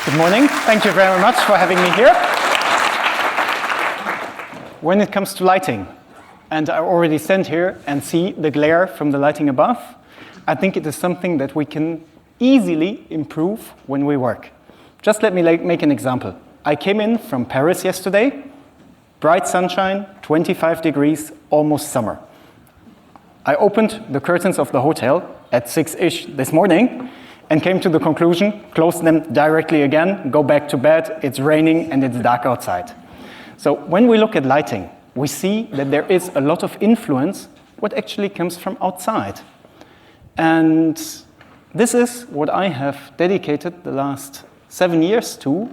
Good morning. Thank you very much for having me here. When it comes to lighting, and I already stand here and see the glare from the lighting above, I think it is something that we can easily improve when we work. Just let me make an example. I came in from Paris yesterday, bright sunshine, 25 degrees, almost summer. I opened the curtains of the hotel at 6-ish this morning and came to the conclusion, close them directly again, go back to bed, it's raining and it's dark outside. So when we look at lighting, we see that there is a lot of influence what actually comes from outside. And this is what I have dedicated the last 7 years to,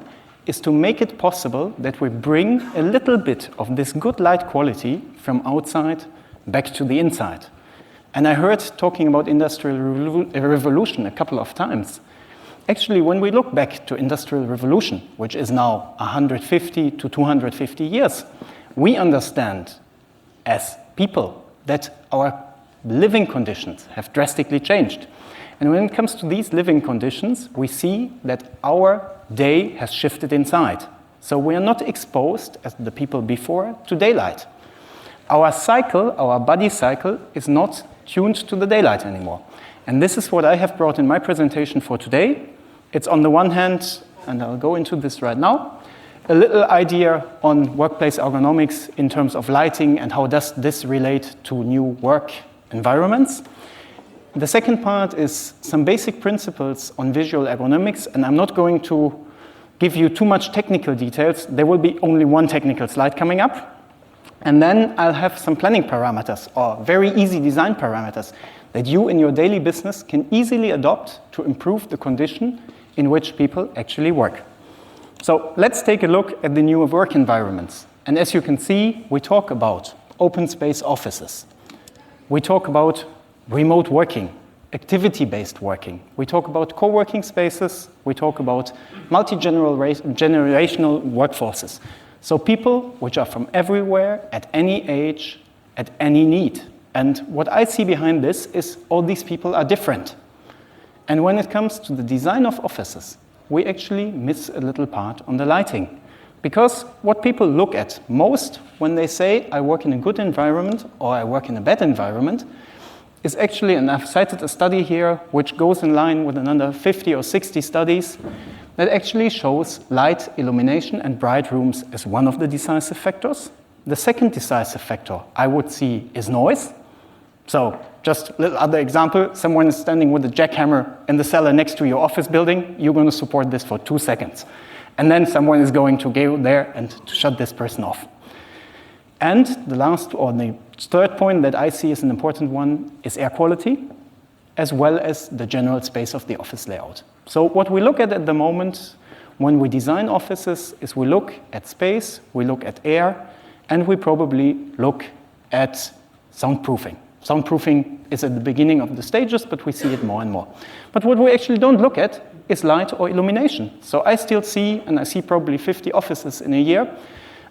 is to make it possible that we bring a little bit of this good light quality from outside back to the inside. And I heard talking about Industrial Revolution a couple of times. Actually, when we look back to Industrial Revolution, which is now 150 to 250 years, we understand as people that our living conditions have drastically changed. And when it comes to these living conditions, we see that our day has shifted inside. So we are not exposed, as the people before, to daylight. Our cycle, our body cycle, is not tuned to the daylight anymore. And this is what I have brought in my presentation for today. It's on the one hand, and I'll go into this right now, a little idea on workplace ergonomics in terms of lighting and how does this relate to new work environments. The second part is some basic principles on visual ergonomics, and I'm not going to give you too much technical details. There will be only one technical slide coming up. And then I'll have some planning parameters or very easy design parameters that you in your daily business can easily adopt to improve the condition in which people actually work. So let's take a look at the new work environments. And as you can see, we talk about open space offices. We talk about remote working, activity-based working. We talk about co-working spaces. We talk about multi-generational workforces. So people which are from everywhere, at any age, at any need. And what I see behind this is all these people are different. And when it comes to the design of offices, we actually miss a little part on the lighting. Because what people look at most when they say, I work in a good environment or I work in a bad environment, is actually, and I've cited a study here which goes in line with another 50 or 60 studies, that actually shows light, illumination, and bright rooms as one of the decisive factors. The second decisive factor I would see is noise. So just a little other example, someone is standing with a jackhammer in the cellar next to your office building, you're going to support this for 2 seconds. And then someone is going to go there and to shut this person off. And the last, or the third point that I see as an important one is air quality, as well as the general space of the office layout. So what we look at the moment when we design offices is we look at space, we look at air, and we probably look at soundproofing. Soundproofing is at the beginning of the stages, but we see it more and more. But what we actually don't look at is light or illumination. So I still see, and I see probably 50 offices in a year,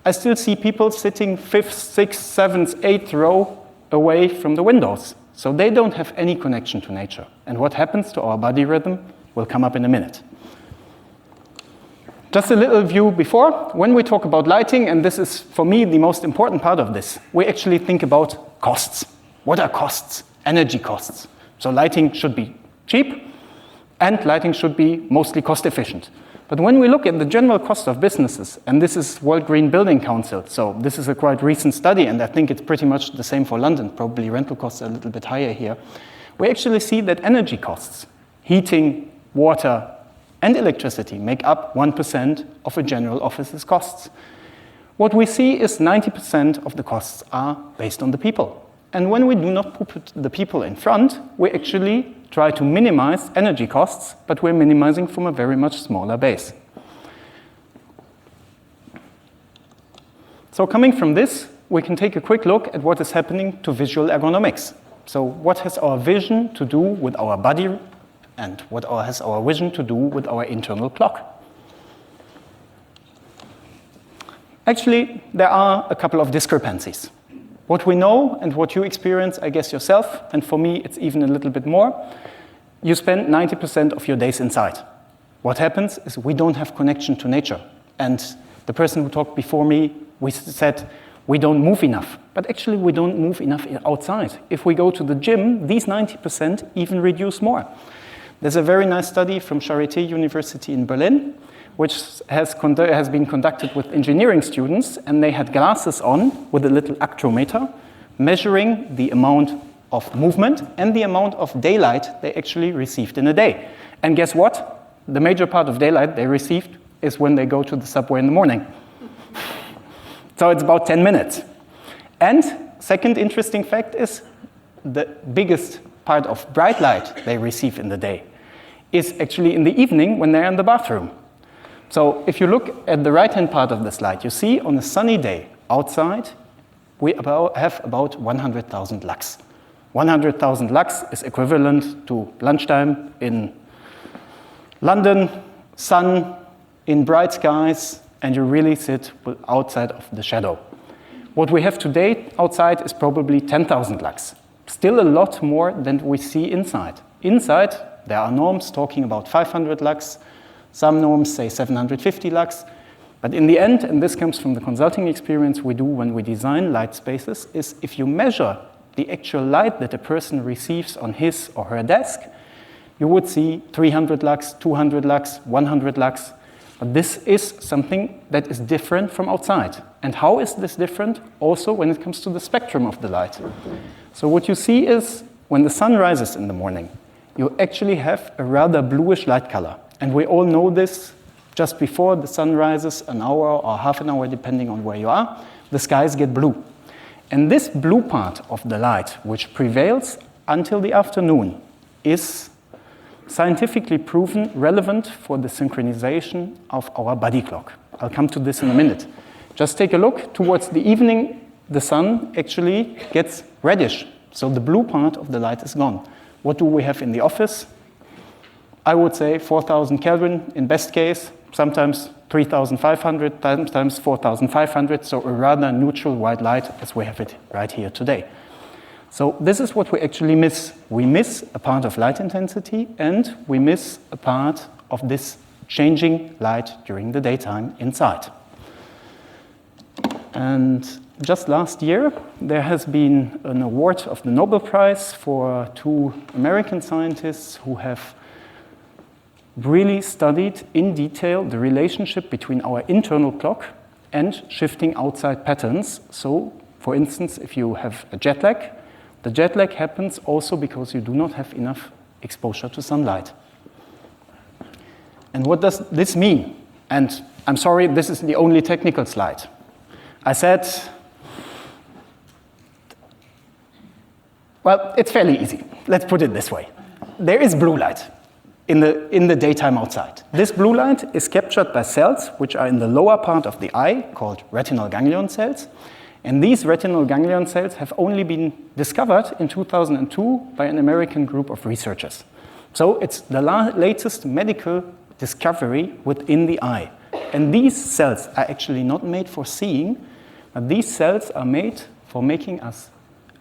I still see people sitting 5th, 6th, 7th, 8th row away from the windows. So they don't have any connection to nature. And what happens to our body rhythm will come up in a minute. Just a little view before. When we talk about lighting, and this is for me the most important part of this, we actually think about costs. What are costs? Energy costs. So lighting should be cheap, and lighting should be mostly cost efficient. But when we look at the general cost of businesses, and this is World Green Building Council, so this is a quite recent study, and I think it's pretty much the same for London, probably rental costs are a little bit higher here, we actually see that energy costs, heating, water, and electricity make up 1% of a general office's costs. What we see is 90% of the costs are based on the people. And when we do not put the people in front, we actually try to minimize energy costs, but we're minimizing from a very much smaller base. So coming from this, we can take a quick look at what is happening to visual ergonomics. So what has our vision to do with our body, and what has our vision to do with our internal clock? Actually, there are a couple of discrepancies. What we know and what you experience, I guess yourself, and for me it's even a little bit more, you spend 90% of your days inside. what happens is we don't have connection to nature. And the person who talked before me, we said we don't move enough. But actually, we don't move enough outside. If we go to the gym, these 90% even reduce more. There's a very nice study from Charité University in Berlin, which has been conducted with engineering students, and they had glasses on with a little actrometer, measuring the amount of movement and the amount of daylight they actually received in a day. And guess what? The major part of daylight they received is when they go to the subway in the morning. So it's about 10 minutes. And second interesting fact is the biggest part of bright light they receive in the day is actually in the evening when they're in the bathroom. So if you look at the right-hand part of the slide, you see on a sunny day outside, we have about 100,000 lux. 100,000 lux is equivalent to lunchtime in London, sun, in bright skies, and you really sit outside of the shadow. What we have today outside is probably 10,000 lux. Still a lot more than we see inside. Inside, there are norms talking about 500 lux. Some norms say 750 lux. But in the end, and this comes from the consulting experience we do when we design light spaces, is if you measure the actual light that a person receives on his or her desk, you would see 300 lux, 200 lux, 100 lux. But this is something that is different from outside. And how is this different? Also when it comes to the spectrum of the light. So what you see is when the sun rises in the morning, you actually have a rather bluish light color. And we all know this just before the sun rises, an hour or half an hour, depending on where you are, the skies get blue. And this blue part of the light, which prevails until the afternoon, is scientifically proven relevant for the synchronization of our body clock. I'll come to this in a minute. Just take a look. Towards the evening, the sun actually gets reddish. So the blue part of the light is gone. What do we have in the office? I would say 4,000 Kelvin in best case, sometimes 3,500, sometimes 4,500, so a rather neutral white light as we have it right here today. So this is what we actually miss. We miss a part of light intensity, and we miss a part of this changing light during the daytime inside. And just last year, there has been an award of the Nobel Prize for 2 American scientists who have really studied in detail the relationship between our internal clock and shifting outside patterns. So, for instance, if you have a jet lag, the jet lag happens also because you do not have enough exposure to sunlight. And what does this mean? And I'm sorry, this is the only technical slide. I said, well, it's fairly easy. Let's put it this way. There is blue light in the daytime outside. This blue light is captured by cells which are in the lower part of the eye, called retinal ganglion cells. And these retinal ganglion cells have only been discovered in 2002 by an American group of researchers. So it's the latest medical discovery within the eye. And these cells are actually not made for seeing, but these cells are made for making us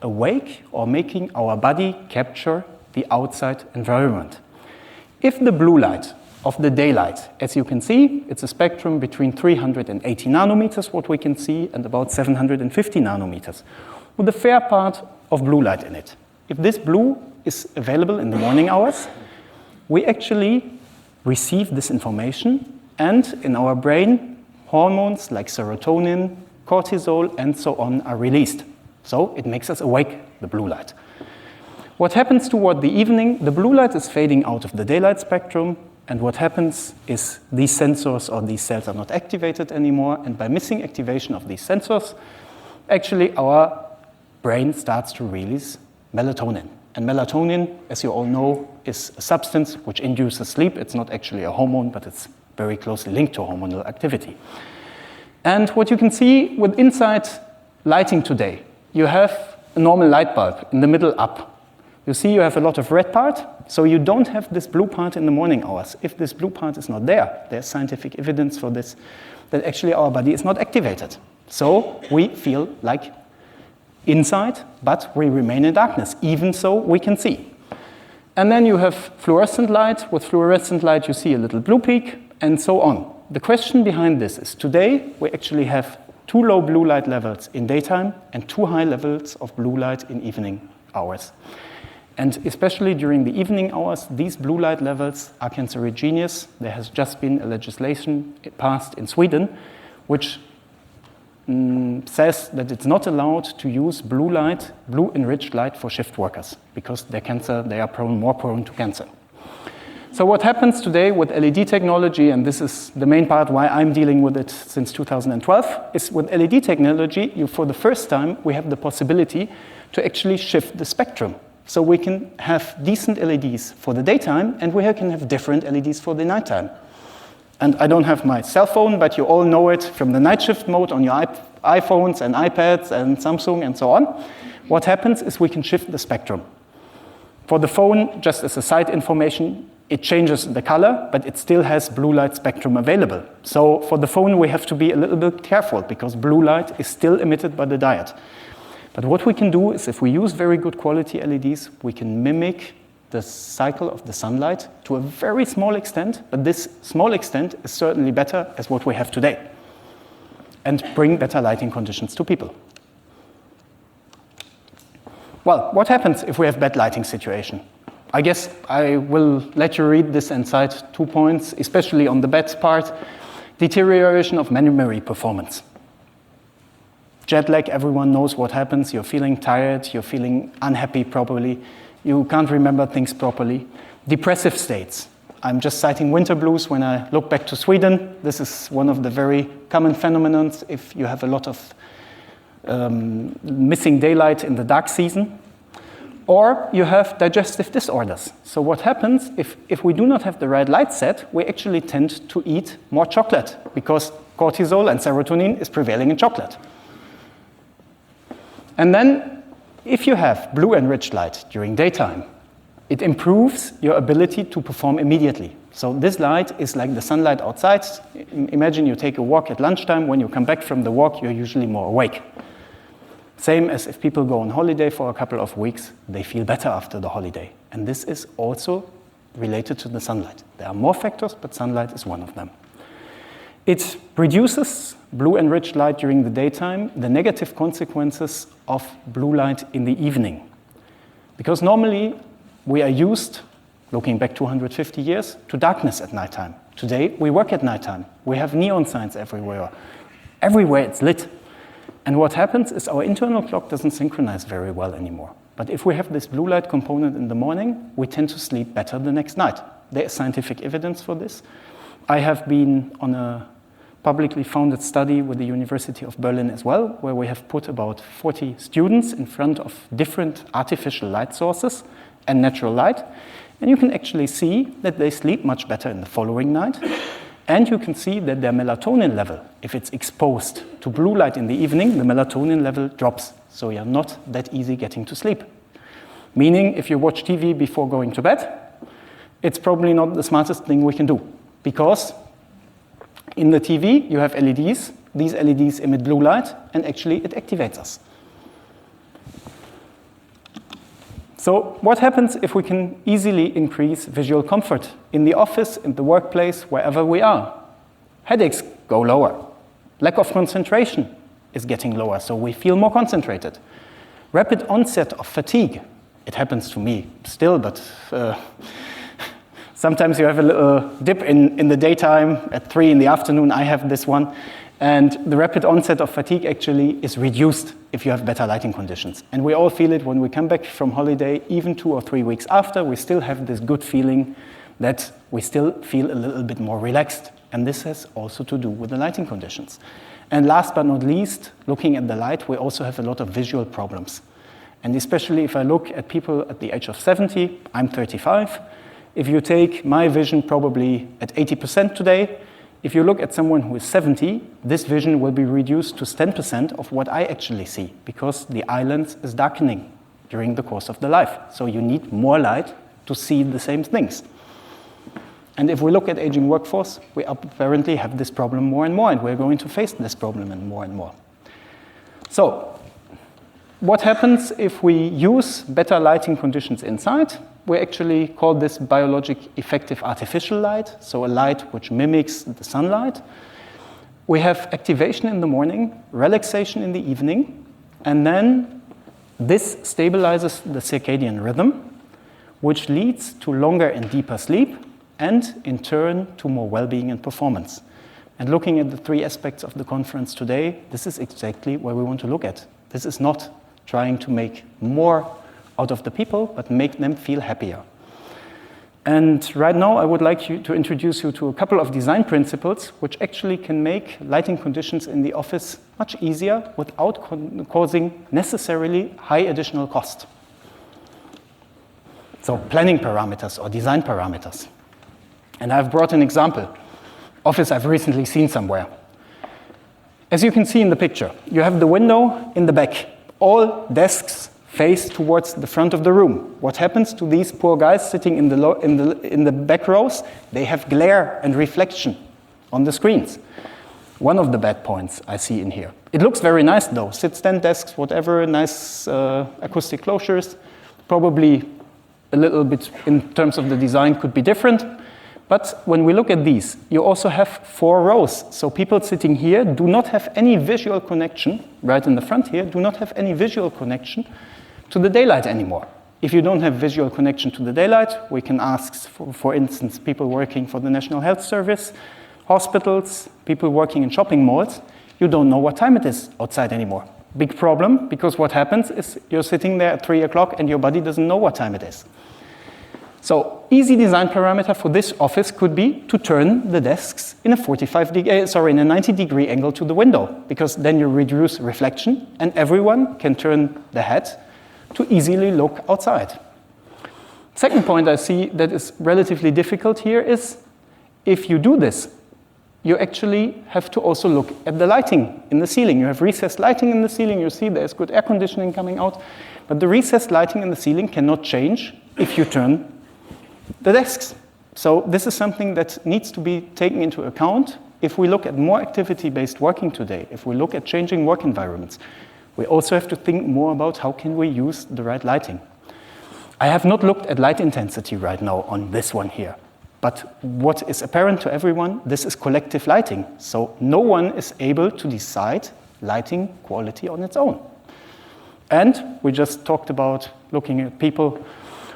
awake or making our body capture the outside environment. If the blue light of the daylight, as you can see, it's a spectrum between 380 nanometers, what we can see, and about 750 nanometers, with a fair part of blue light in it. If this blue is available in the morning hours, we actually receive this information, and in our brain, hormones like serotonin, cortisol, and so on are released. So it makes us awake, the blue light. What happens toward the evening, the blue light is fading out of the daylight spectrum, and what happens is these sensors or these cells are not activated anymore, and by missing activation of these sensors, actually our brain starts to release melatonin. And melatonin, as you all know, is a substance which induces sleep. It's not actually a hormone, but it's very closely linked to hormonal activity. And what you can see with inside lighting today, you have a normal light bulb in the middle up. You see you have a lot of red part, so you don't have this blue part in the morning hours. If this blue part is not there, there's scientific evidence for this, that actually our body is not activated. So we feel like inside, but we remain in darkness, even so we can see. And then you have fluorescent light. With fluorescent light, you see a little blue peak, and so on. The question behind this is today, we actually have too low blue light levels in daytime and too high levels of blue light in evening hours. And especially during the evening hours, these blue light levels are cancerogenious. There has just been a legislation passed in Sweden, which says that it's not allowed to use blue enriched light for shift workers because they are more prone to cancer. So what happens today with LED technology, and this is the main part why I'm dealing with it since 2012, is with LED technology, for the first time, we have the possibility to actually shift the spectrum. So we can have decent LEDs for the daytime, and we can have different LEDs for the nighttime. And I don't have my cell phone, but you all know it from the night shift mode on your iPhones and iPads and Samsung and so on. What happens is we can shift the spectrum. For the phone, just as a side information, it changes the color, but it still has blue light spectrum available. So for the phone, we have to be a little bit careful because blue light is still emitted by the diode. But what we can do is if we use very good quality LEDs, we can mimic the cycle of the sunlight to a very small extent, but this small extent is certainly better as what we have today, and bring better lighting conditions to people. Well, what happens if we have bad lighting situation? I guess I will let you read this and cite 2 points, especially on the bad part. Deterioration of memory performance. Jet lag, everyone knows what happens. You're feeling tired, you're feeling unhappy probably. You can't remember things properly. Depressive states. I'm just citing winter blues when I look back to Sweden. This is one of the very common phenomena if you have a lot of missing daylight in the dark season. Or you have digestive disorders. So what happens if we do not have the right light set, we actually tend to eat more chocolate because cortisol and serotonin is prevailing in chocolate. And then if you have blue enriched light during daytime, it improves your ability to perform immediately. So this light is like the sunlight outside. Imagine you take a walk at lunchtime. When you come back from the walk, you're usually more awake. Same as if people go on holiday for a couple of weeks, they feel better after the holiday. And this is also related to the sunlight. There are more factors, but sunlight is one of them. It reduces blue enriched light during the daytime, the negative consequences of blue light in the evening. Because normally we are used, looking back 250 years, to darkness at nighttime. Today we work at nighttime. We have neon signs everywhere. Everywhere it's lit. And what happens is our internal clock doesn't synchronize very well anymore. But if we have this blue light component in the morning, we tend to sleep better the next night. There is scientific evidence for this. I have been on a publicly funded study with the University of Berlin as well, where we have put about 40 students in front of different artificial light sources and natural light. And you can actually see that they sleep much better in the following night. And you can see that their melatonin level, if it's exposed to blue light in the evening, the melatonin level drops. So you're not that easy getting to sleep. Meaning, if you watch TV before going to bed, it's probably not the smartest thing we can do. Because in the TV, you have LEDs. These LEDs emit blue light, and actually it activates us. So what happens if we can easily increase visual comfort in the office, in the workplace, wherever we are? Headaches go lower. Lack of concentration is getting lower, so we feel more concentrated. Rapid onset of fatigue. It happens to me still, but sometimes you have a little dip in the daytime. At 3 in the afternoon, I have this one. And the rapid onset of fatigue actually is reduced if you have better lighting conditions. And we all feel it when we come back from holiday, even 2 or 3 weeks after, we still have this good feeling that we still feel a little bit more relaxed. And this has also to do with the lighting conditions. And last but not least, looking at the light, we also have a lot of visual problems. And especially if I look at people at the age of 70, I'm 35. If you take my vision probably at 80% today, if you look at someone who is 70, this vision will be reduced to 10% of what I actually see, because the eye lens is darkening during the course of the life. So you need more light to see the same things. And if we look at aging workforce, we apparently have this problem more and more, and we're going to face this problem more and more. So what happens if we use better lighting conditions inside? we actually call this biologic effective artificial light, so a light which mimics the sunlight. We have activation in the morning, relaxation in the evening, and then this stabilizes the circadian rhythm, which leads to longer and deeper sleep, and in turn to more well-being and performance. And looking at the three aspects of the conference today, this is exactly where we want to look at. This is not trying to make more out of the people, but make them feel happier. And right now, I would like to introduce you to a couple of design principles which actually can make lighting conditions in the office much easier without causing necessarily high additional cost. So planning parameters or design parameters. And I've brought an example. Office I've recently seen somewhere. As you can see in the picture, you have the window in the back. All desks face towards the front of the room. What happens to these poor guys sitting in the back rows? They have glare and reflection on the screens. One of the bad points I see in here. It looks very nice though. Sit-stand desks, whatever, nice acoustic closures. Probably a little bit in terms of the design could be different. But when we look at these, you also have 4 rows. So people sitting here do not have any visual connection, right in the front here, do not have any visual connection to the daylight anymore. If you don't have visual connection to the daylight, we can ask, for instance, people working for the National Health Service, hospitals, people working in shopping malls, you don't know what time it is outside anymore. Big problem, because what happens is you're sitting there at 3 o'clock and your body doesn't know what time it is. So easy design parameter for this office could be to turn the desks in a 90-degree angle to the window, because then you reduce reflection and everyone can turn the head to easily look outside. Second point I see that is relatively difficult here is if you do this, you actually have to also look at the lighting in the ceiling. You have recessed lighting in the ceiling, you see there's good air conditioning coming out, but the recessed lighting in the ceiling cannot change if you turn the desks. So this is something that needs to be taken into account. If we look at more activity-based working today, if we look at changing work environments, we also have to think more about how can we use the right lighting. I have not looked at light intensity right now on this one here, but what is apparent to everyone, this is collective lighting. So no one is able to decide lighting quality on its own. And we just talked about looking at people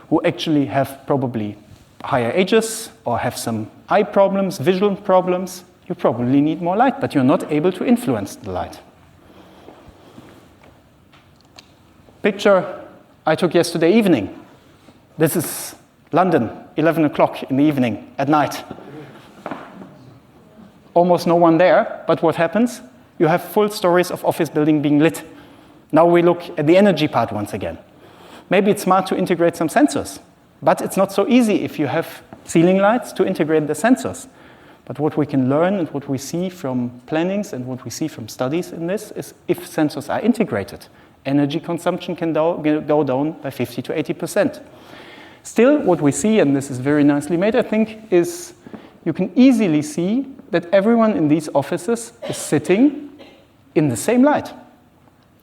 who actually have probably higher ages or have some eye problems, visual problems. You probably need more light, but you're not able to influence the light. Picture I took yesterday evening. This is London, 11 o'clock in the evening, at night. Almost no one there, but what happens? You have full stories of office building being lit. Now we look at the energy part once again. Maybe it's smart to integrate some sensors, but it's not so easy if you have ceiling lights to integrate the sensors. But what we can learn and what we see from plannings and what we see from studies in this is if sensors are integrated, energy consumption can go down by 50 to 80%. Still, what we see, and this is very nicely made, I think, is you can easily see that everyone in these offices is sitting in the same light.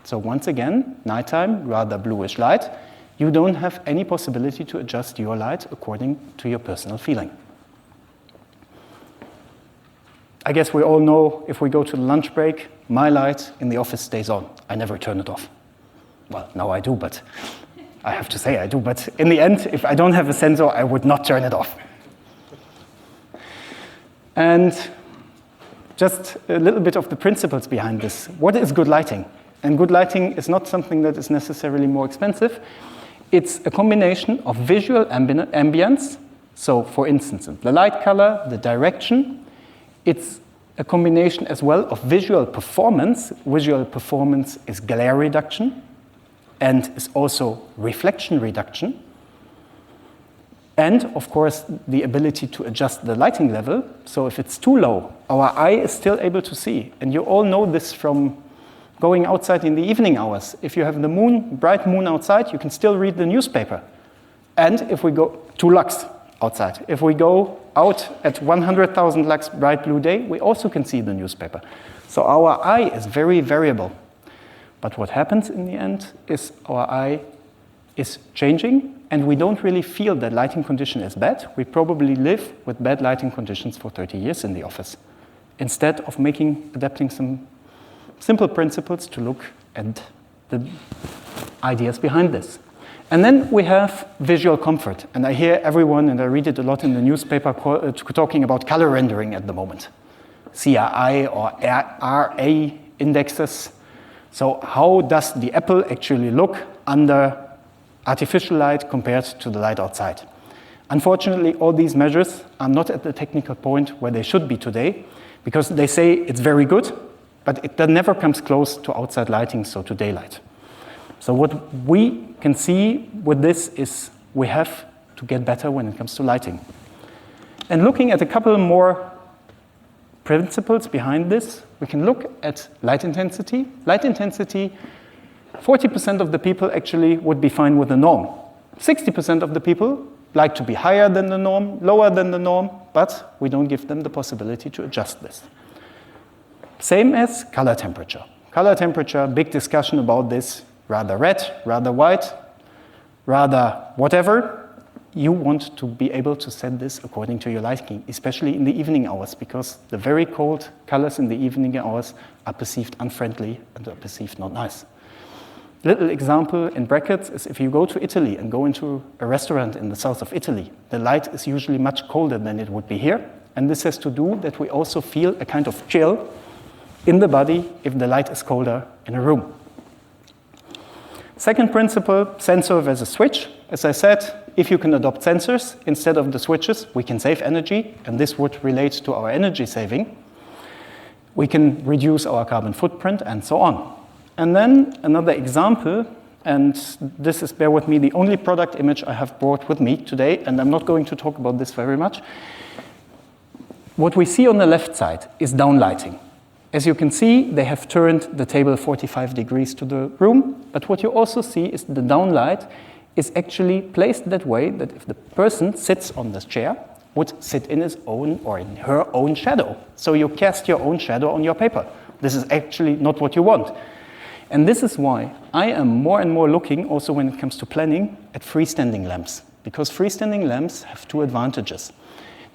So once again, nighttime, rather bluish light, you don't have any possibility to adjust your light according to your personal feeling. I guess we all know if we go to the lunch break, my light in the office stays on. I never turn it off. Well, now I do, but I have to say I do. But in the end, if I don't have a sensor, I would not turn it off. And just a little bit of the principles behind this. What is good lighting? And good lighting is not something that is necessarily more expensive. It's a combination of visual ambience. So, for instance, the light color, the direction. It's a combination as well of visual performance. Visual performance is glare reduction and is also reflection reduction. And, of course, the ability to adjust the lighting level. So if it's too low, our eye is still able to see. And you all know this from going outside in the evening hours. If you have the moon, bright moon outside, you can still read the newspaper. And if we go 2 lux outside, if we go out at 100,000 lux bright blue day, we also can see the newspaper. So our eye is very variable. But what happens in the end is our eye is changing and we don't really feel that lighting condition is bad. We probably live with bad lighting conditions for 30 years in the office, instead of adapting some simple principles to look at the ideas behind this. And then we have visual comfort. And I hear everyone, and I read it a lot in the newspaper, talking about color rendering at the moment. CRI or RA indexes. So how does the apple actually look under artificial light compared to the light outside? Unfortunately, all these measures are not at the technical point where they should be today, because they say it's very good, but it never comes close to outside lighting, so to daylight. So what we can see with this is we have to get better when it comes to lighting. And looking at a couple more principles behind this, we can look at light intensity. Light intensity, 40% of the people actually would be fine with the norm. 60% of the people like to be higher than the norm, lower than the norm, but we don't give them the possibility to adjust this. Same as color temperature. Color temperature, big discussion about this, rather red, rather white, rather whatever. You want to be able to set this according to your liking, especially in the evening hours, because the very cold colors in the evening hours are perceived unfriendly and are perceived not nice. Little example in brackets is if you go to Italy and go into a restaurant in the south of Italy, the light is usually much colder than it would be here. And this has to do that we also feel a kind of chill in the body if the light is colder in a room. Second principle, sensor versus switch. As I said, if you can adopt sensors instead of the switches, we can save energy, and this would relate to our energy saving. We can reduce our carbon footprint and so on. And then another example, and this is, bear with me, the only product image I have brought with me today, and I'm not going to talk about this very much. What we see on the left side is downlighting. As you can see, they have turned the table 45 degrees to the room, but what you also see is the downlight is actually placed that way that if the person sits on this chair, would sit in his own or in her own shadow. So you cast your own shadow on your paper. This is actually not what you want. And this is why I am more and more looking, also when it comes to planning, at freestanding lamps. Because freestanding lamps have two advantages.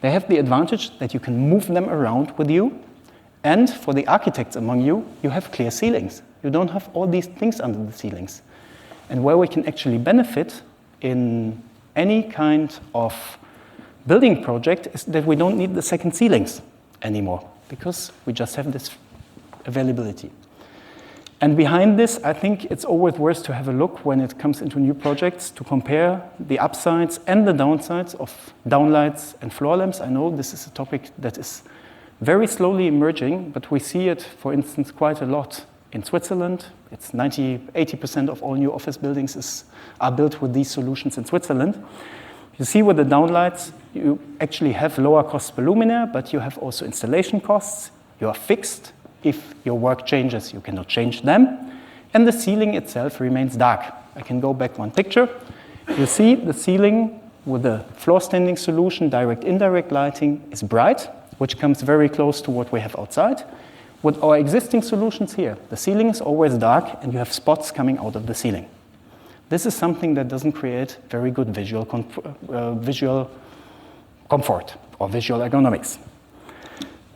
They have the advantage that you can move them around with you, and for the architects among you, you have clear ceilings. You don't have all these things under the ceilings. And where we can actually benefit in any kind of building project is that we don't need the second ceilings anymore, because we just have this availability. And behind this, I think it's always worth to have a look when it comes into new projects to compare the upsides and the downsides of downlights and floor lamps. I know this is a topic that is very slowly emerging, but we see it, for instance, quite a lot in Switzerland. It's 80% of all new office buildings are built with these solutions in Switzerland. You see with the downlights, you actually have lower costs per luminaire, but you have also installation costs. You are fixed. If your work changes, you cannot change them. And the ceiling itself remains dark. I can go back one picture. You see the ceiling with the floor standing solution, direct, indirect lighting is bright, which comes very close to what we have outside. With our existing solutions here, the ceiling is always dark and you have spots coming out of the ceiling. This is something that doesn't create very good visual comfort or visual ergonomics.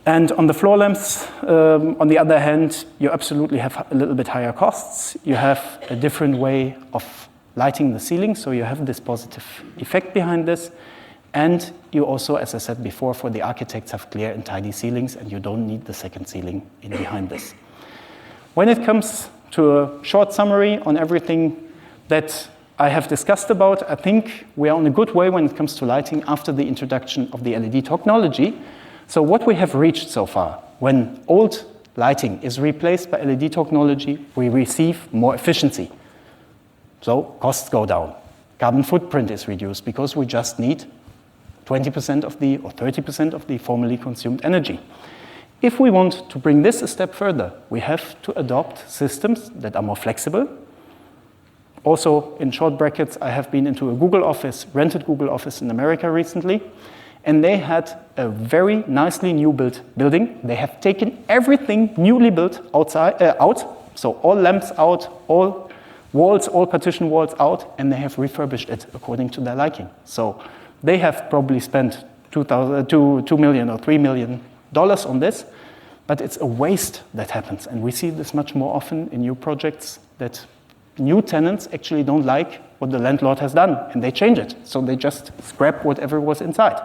And on the floor lamps, on the other hand, you absolutely have a little bit higher costs. You have a different way of lighting the ceiling, so you have this positive effect behind this. And you also, as I said before, for the architects have clear and tidy ceilings, and you don't need the second ceiling in behind this. When it comes to a short summary on everything that I have discussed about, I think we are on a good way when it comes to lighting after the introduction of the LED technology. So what we have reached so far, when old lighting is replaced by LED technology, we receive more efficiency. So costs go down. Carbon footprint is reduced because we just need 20% of the, or 30% of the formerly consumed energy. If we want to bring this a step further, we have to adopt systems that are more flexible. Also, in short brackets, I have been into a Google office, rented Google office in America recently, and they had a very nicely new built building. They have taken everything newly built outside, out, so all lamps out, all walls, all partition walls out, and they have refurbished it according to their liking. So they have probably spent $2 million or $3 million on this, but it's a waste that happens. And we see this much more often in new projects, that new tenants actually don't like what the landlord has done, and they change it. So they just scrap whatever was inside.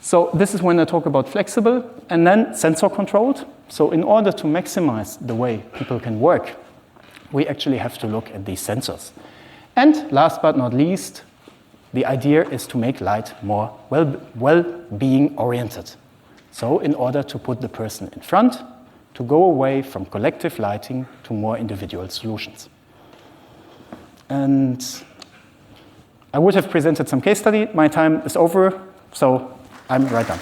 So this is when I talk about flexible, and then sensor controlled. So in order to maximize the way people can work, we actually have to look at these sensors. And last but not least, the idea is to make light more well-being oriented. So in order to put the person in front, to go away from collective lighting to more individual solutions. And I would have presented some case study. My time is over, so I'm right done.